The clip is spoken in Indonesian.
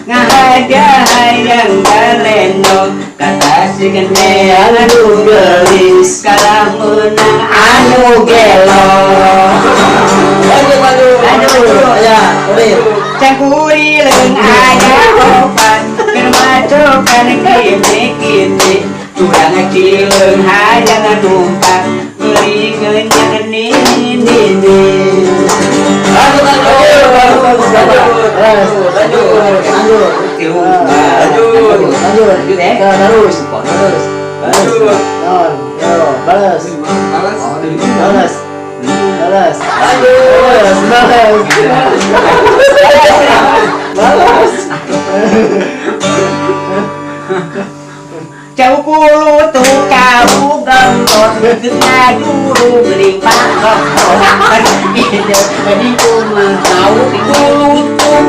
ngahaja hayang galeno kata si gede anu gelis kalah menang anu gelo aduh ya boleh cangkuri leung aya opat keur macokan kiti-kiti kurang cileung hayang numpak meuli ngeunjang nini Jauh puluh tuh kamu gembot Kena juru geling pangkok Ide Jadi ku mau Puluh tuh